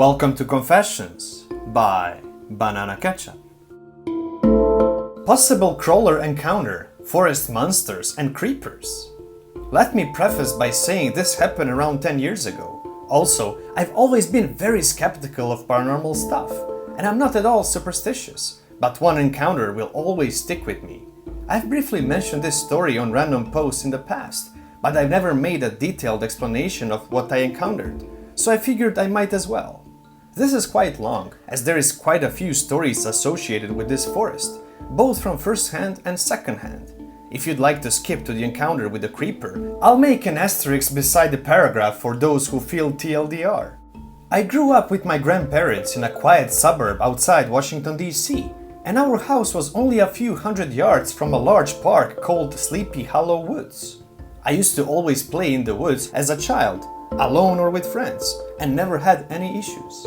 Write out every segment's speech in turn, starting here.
Welcome to Confessions by Banana Ketchup. Possible crawler encounter, forest monsters and creepers. Let me preface by saying this happened around 10 years ago. Also, I've always been very skeptical of paranormal stuff, and I'm not at all superstitious, but one encounter will always stick with me. I've briefly mentioned this story on random posts in the past, but I've never made a detailed explanation of what I encountered, so I figured I might as well. This is quite long, as there is quite a few stories associated with this forest, both from first hand and second hand. If you'd like to skip to the encounter with the creeper, I'll make an asterisk beside the paragraph for those who feel TLDR. I grew up with my grandparents in a quiet suburb outside Washington, D.C., and our house was only a few hundred yards from a large park called Sleepy Hollow Woods. I used to always play in the woods as a child, alone or with friends, and never had any issues.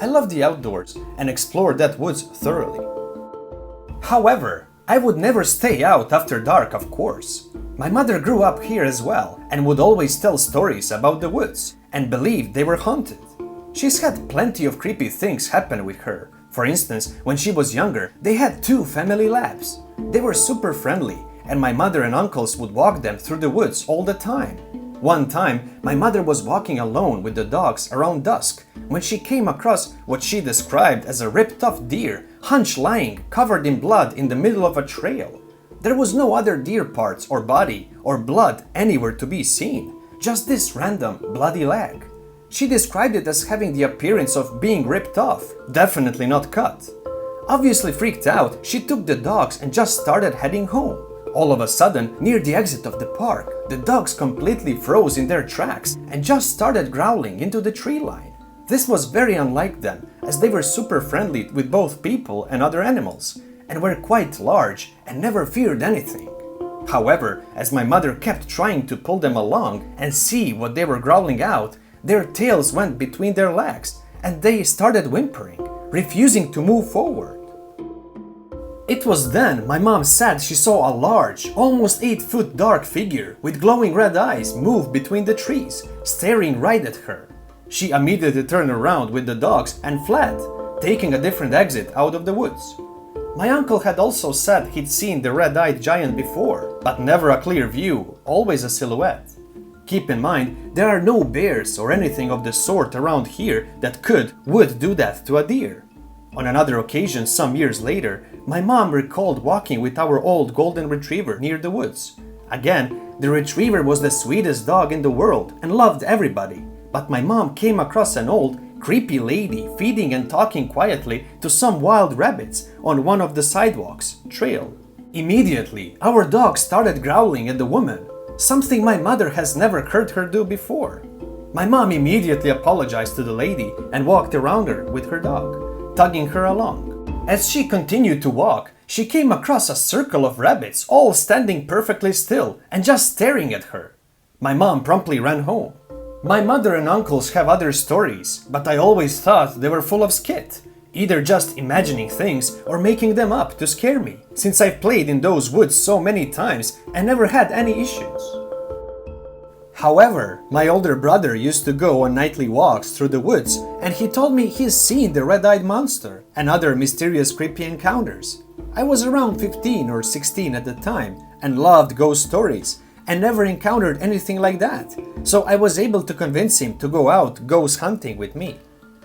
I loved the outdoors and explored that woods thoroughly. However, I would never stay out after dark, of course. My mother grew up here as well and would always tell stories about the woods and believed they were haunted. She's had plenty of creepy things happen with her. For instance, when she was younger, they had 2 family labs. They were super friendly, and my mother and uncles would walk them through the woods all the time. One time, my mother was walking alone with the dogs around dusk when she came across what she described as a ripped-off deer, hunched lying, covered in blood in the middle of a trail. There was no other deer parts or body or blood anywhere to be seen, just this random bloody leg. She described it as having the appearance of being ripped off, definitely not cut. Obviously freaked out, she took the dogs and just started heading home. All of a sudden, near the exit of the park, the dogs completely froze in their tracks and just started growling into the tree line. This was very unlike them, as they were super friendly with both people and other animals, and were quite large and never feared anything. However, as my mother kept trying to pull them along and see what they were growling out, their tails went between their legs and they started whimpering, refusing to move forward. It was then my mom said she saw a large, almost 8-foot dark figure with glowing red eyes move between the trees, staring right at her. She immediately turned around with the dogs and fled, taking a different exit out of the woods. My uncle had also said he'd seen the red-eyed giant before, but never a clear view, always a silhouette. Keep in mind, there are no bears or anything of the sort around here that would do that to a deer. On another occasion some years later, my mom recalled walking with our old golden retriever near the woods. Again, the retriever was the sweetest dog in the world and loved everybody, but my mom came across an old, creepy lady feeding and talking quietly to some wild rabbits on one of the sidewalks, trail. Immediately, our dog started growling at the woman, something my mother has never heard her do before. My mom immediately apologized to the lady and walked around her with her dog, tugging her along. As she continued to walk, she came across a circle of rabbits all standing perfectly still and just staring at her. My mom promptly ran home. My mother and uncles have other stories, but I always thought they were full of skit, either just imagining things or making them up to scare me, since I've played in those woods so many times and never had any issues. However, my older brother used to go on nightly walks through the woods, and he told me he's seen the red-eyed monster and other mysterious creepy encounters. I was around 15 or 16 at the time and loved ghost stories and never encountered anything like that, so I was able to convince him to go out ghost hunting with me.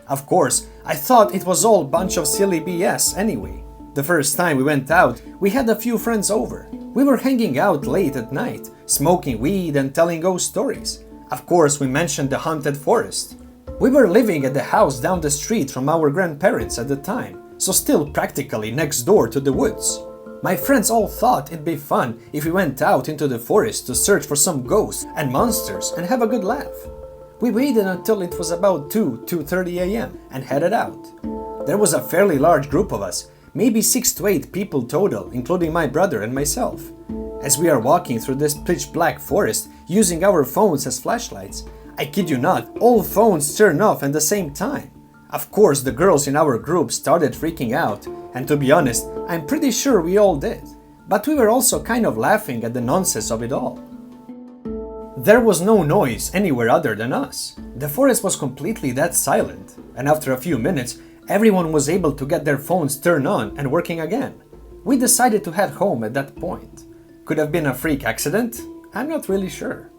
Of course, I thought it was all a bunch of silly BS anyway. The first time we went out, we had a few friends over. We were hanging out late at night, smoking weed and telling ghost stories. Of course, we mentioned the haunted forest. We were living at the house down the street from our grandparents at the time, so still practically next door to the woods. My friends all thought it'd be fun if we went out into the forest to search for some ghosts and monsters and have a good laugh. We waited until it was about 2:30 a.m. and headed out. There was a fairly large group of us, maybe 6 to 8 people total, including my brother and myself. As we are walking through this pitch black forest using our phones as flashlights, I kid you not, all phones turned off at the same time. Of course, the girls in our group started freaking out, and to be honest, I'm pretty sure we all did. But we were also kind of laughing at the nonsense of it all. There was no noise anywhere other than us. The forest was completely dead silent, and after a few minutes, everyone was able to get their phones turned on and working again. We decided to head home at that point. Could have been a freak accident? I'm not really sure.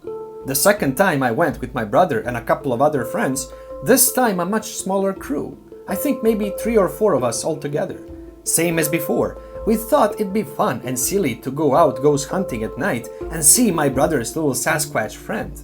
The second time I went with my brother and a couple of other friends, this time a much smaller crew. I think maybe 3 or 4 of us altogether. Same as before, we thought it'd be fun and silly to go out ghost hunting at night and see my brother's little Sasquatch friend.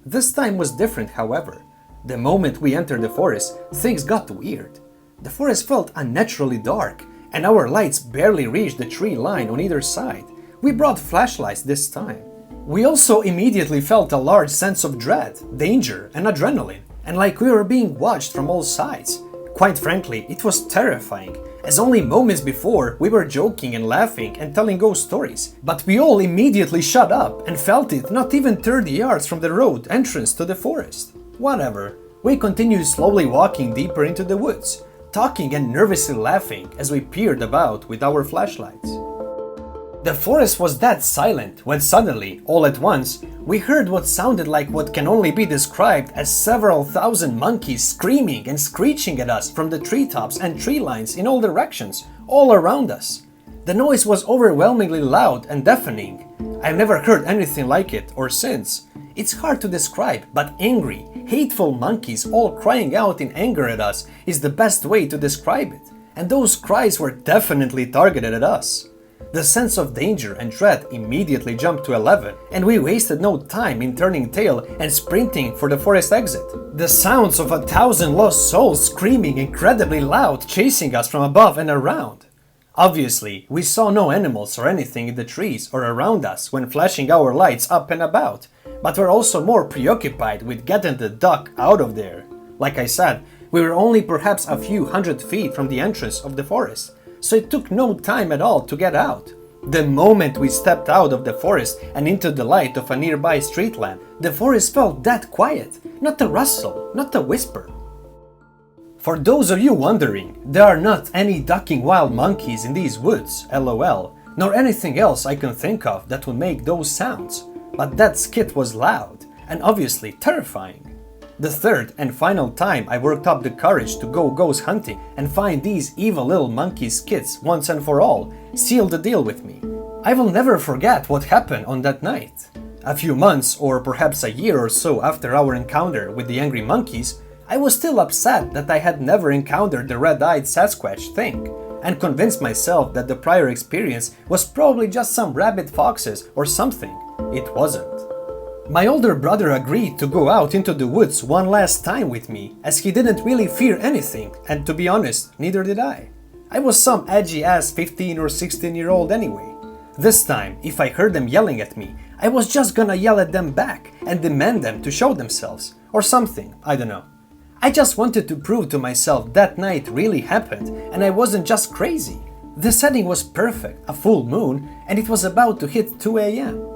This time was different, however. The moment we entered the forest, things got weird. The forest felt unnaturally dark, and our lights barely reached the tree line on either side. We brought flashlights this time. We also immediately felt a large sense of dread, danger, and adrenaline, and like we were being watched from all sides. Quite frankly, it was terrifying, as only moments before we were joking and laughing and telling ghost stories. But we all immediately shut up and felt it not even 30 yards from the road entrance to the forest. Whatever, we continued slowly walking deeper into the woods, talking and nervously laughing as we peered about with our flashlights. The forest was that silent when suddenly, all at once, we heard what sounded like what can only be described as several thousand monkeys screaming and screeching at us from the treetops and tree lines in all directions, all around us. The noise was overwhelmingly loud and deafening. I've never heard anything like it or since. It's hard to describe, but angry, hateful monkeys all crying out in anger at us is the best way to describe it. And those cries were definitely targeted at us. The sense of danger and dread immediately jumped to 11, and we wasted no time in turning tail and sprinting for the forest exit. The sounds of 1,000 lost souls screaming incredibly loud, chasing us from above and around. Obviously, we saw no animals or anything in the trees or around us when flashing our lights up and about, but were also more preoccupied with getting the duck out of there. Like I said, we were only perhaps a few hundred feet from the entrance of the forest, so it took no time at all to get out. The moment we stepped out of the forest and into the light of a nearby street lamp, the forest felt that quiet, not a rustle, not a whisper. For those of you wondering, there are not any ducking wild monkeys in these woods, lol, nor anything else I can think of that would make those sounds, but that skit was loud and obviously terrifying. The third and final time I worked up the courage to go ghost hunting and find these evil little monkey skits once and for all sealed the deal with me. I will never forget what happened on that night. A few months or perhaps a year or so after our encounter with the angry monkeys, I was still upset that I had never encountered the red-eyed Sasquatch thing, and convinced myself that the prior experience was probably just some rabid foxes or something. It wasn't. My older brother agreed to go out into the woods one last time with me, as he didn't really fear anything, and to be honest, neither did I. I was some edgy-ass 15 or 16-year-old anyway. This time, if I heard them yelling at me, I was just gonna yell at them back and demand them to show themselves, or something, I don't know. I just wanted to prove to myself that night really happened and I wasn't just crazy. The setting was perfect, a full moon, and it was about to hit 2 a.m.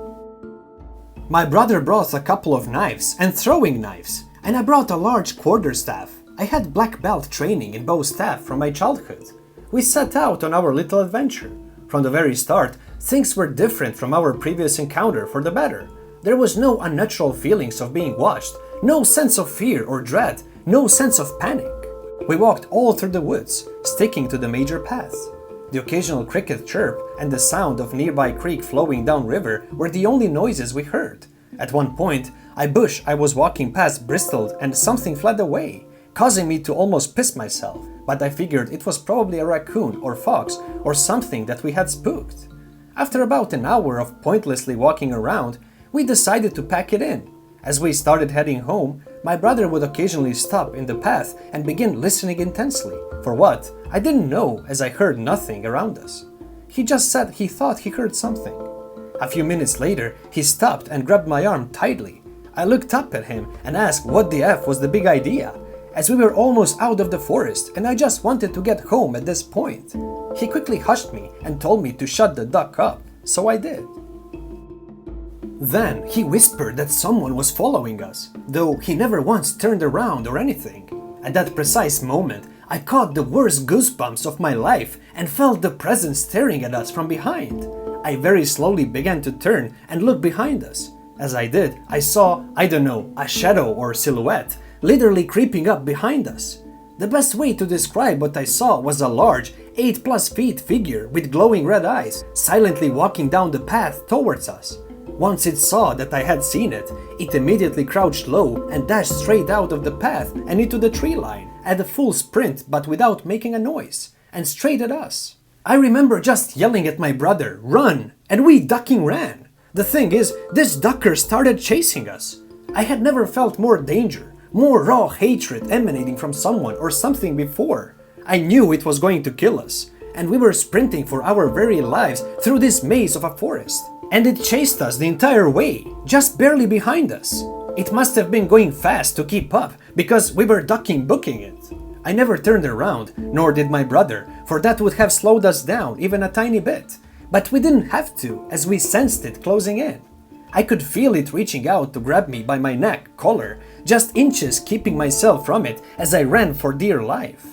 My brother brought a couple of knives and throwing knives, and I brought a large quarterstaff. I had black belt training in bow staff from my childhood. We set out on our little adventure. From the very start, things were different from our previous encounter for the better. There was no unnatural feelings of being watched, no sense of fear or dread, no sense of panic. We walked all through the woods, sticking to the major paths. The occasional cricket chirp and the sound of nearby creek flowing downriver were the only noises we heard. At one point, a bush I was walking past bristled and something fled away, causing me to almost piss myself, but I figured it was probably a raccoon or fox or something that we had spooked. After about an hour of pointlessly walking around, we decided to pack it in. As we started heading home, my brother would occasionally stop in the path and begin listening intensely. For what? I didn't know, as I heard nothing around us. He just said he thought he heard something. A few minutes later, he stopped and grabbed my arm tightly. I looked up at him and asked what the F was the big idea, as we were almost out of the forest and I just wanted to get home at this point. He quickly hushed me and told me to shut the duck up, so I did. Then he whispered that someone was following us, though he never once turned around or anything. At that precise moment, I caught the worst goosebumps of my life and felt the presence staring at us from behind. I very slowly began to turn and look behind us. As I did, I saw, I don't know, a shadow or silhouette, literally creeping up behind us. The best way to describe what I saw was a large, 8+ feet figure with glowing red eyes, silently walking down the path towards us. Once it saw that I had seen it, it immediately crouched low and dashed straight out of the path and into the tree line, at a full sprint but without making a noise, and straight at us. I remember just yelling at my brother, "Run!" and we ducking ran. The thing is, this ducker started chasing us. I had never felt more danger, more raw hatred emanating from someone or something before. I knew it was going to kill us, and we were sprinting for our very lives through this maze of a forest. And it chased us the entire way, just barely behind us. It must have been going fast to keep up, because we were booking it. I never turned around, nor did my brother, for that would have slowed us down even a tiny bit. But we didn't have to, as we sensed it closing in. I could feel it reaching out to grab me by my neck, collar, just inches keeping myself from it as I ran for dear life.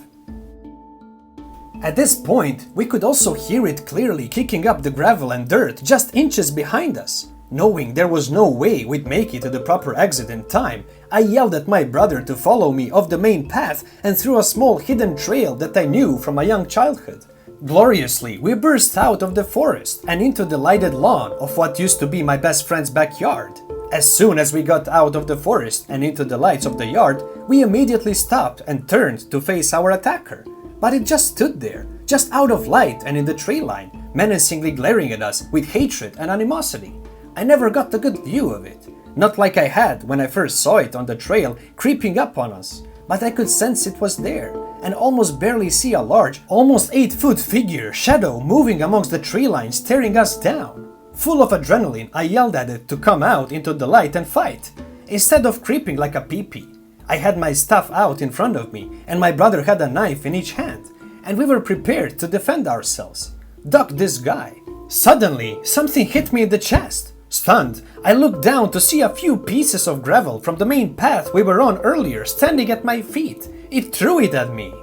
At this point, we could also hear it clearly kicking up the gravel and dirt just inches behind us. Knowing there was no way we'd make it to the proper exit in time, I yelled at my brother to follow me off the main path and through a small hidden trail that I knew from my young childhood. Gloriously, we burst out of the forest and into the lighted lawn of what used to be my best friend's backyard. As soon as we got out of the forest and into the lights of the yard, we immediately stopped and turned to face our attacker. But it just stood there, just out of light and in the tree line, menacingly glaring at us with hatred and animosity. I never got a good view of it, not like I had when I first saw it on the trail creeping up on us, but I could sense it was there, and almost barely see a large, almost 8-foot figure shadow moving amongst the tree lines staring us down. Full of adrenaline, I yelled at it to come out into the light and fight, instead of creeping like a pee-pee. I had my stuff out in front of me, and my brother had a knife in each hand, and we were prepared to defend ourselves. Duck this guy. Suddenly, something hit me in the chest. Stunned, I looked down to see a few pieces of gravel from the main path we were on earlier standing at my feet. It threw it at me.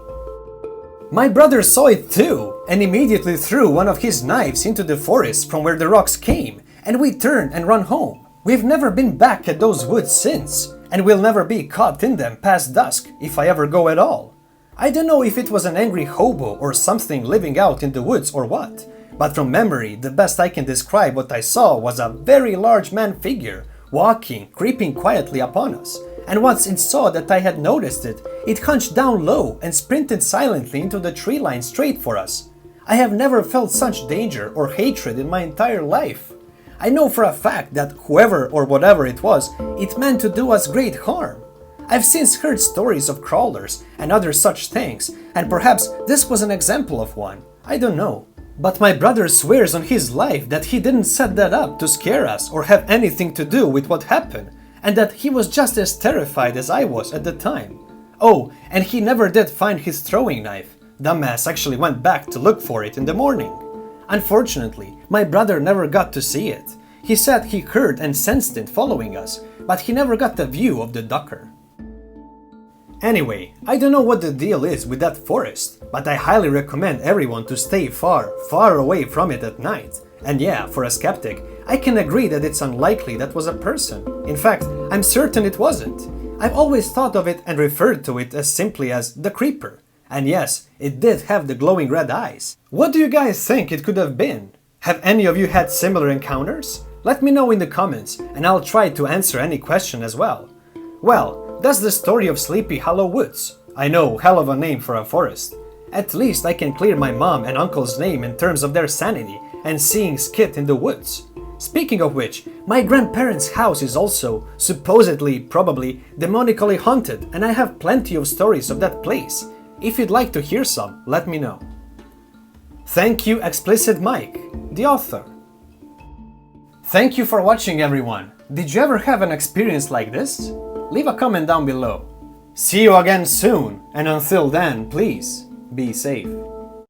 My brother saw it too, and immediately threw one of his knives into the forest from where the rocks came, and we turned and ran home. We've never been back at those woods since, and we'll never be caught in them past dusk if I ever go at all. I don't know if it was an angry hobo or something living out in the woods or what, but from memory, the best I can describe what I saw was a very large man figure, walking, creeping quietly upon us. And once it saw that I had noticed it, it hunched down low and sprinted silently into the tree line straight for us. I have never felt such danger or hatred in my entire life. I know for a fact that whoever or whatever it was, it meant to do us great harm. I've since heard stories of crawlers and other such things, and perhaps this was an example of one. I don't know. But my brother swears on his life that he didn't set that up to scare us or have anything to do with what happened, and that he was just as terrified as I was at the time. Oh, and he never did find his throwing knife. Dumbass actually went back to look for it in the morning. Unfortunately, my brother never got to see it. He said he heard and sensed it following us, but he never got the view of the ducker. Anyway, I don't know what the deal is with that forest, but I highly recommend everyone to stay far, far away from it at night. And yeah, for a skeptic, I can agree that it's unlikely that was a person. In fact, I'm certain it wasn't. I've always thought of it and referred to it as simply as the creeper. And yes, it did have the glowing red eyes. What do you guys think it could have been? Have any of you had similar encounters? Let me know in the comments, and I'll try to answer any question as well. Well, that's the story of Sleepy Hollow Woods. I know, hell of a name for a forest. At least I can clear my mom and uncle's name in terms of their sanity and seeing Skit in the woods. Speaking of which, my grandparents' house is also, supposedly, probably, demonically haunted, and I have plenty of stories of that place. If you'd like to hear some, let me know. Thank you, Explicit Mike, the author. Thank you for watching, everyone. Did you ever have an experience like this? Leave a comment down below. See you again soon, and until then, please, be safe.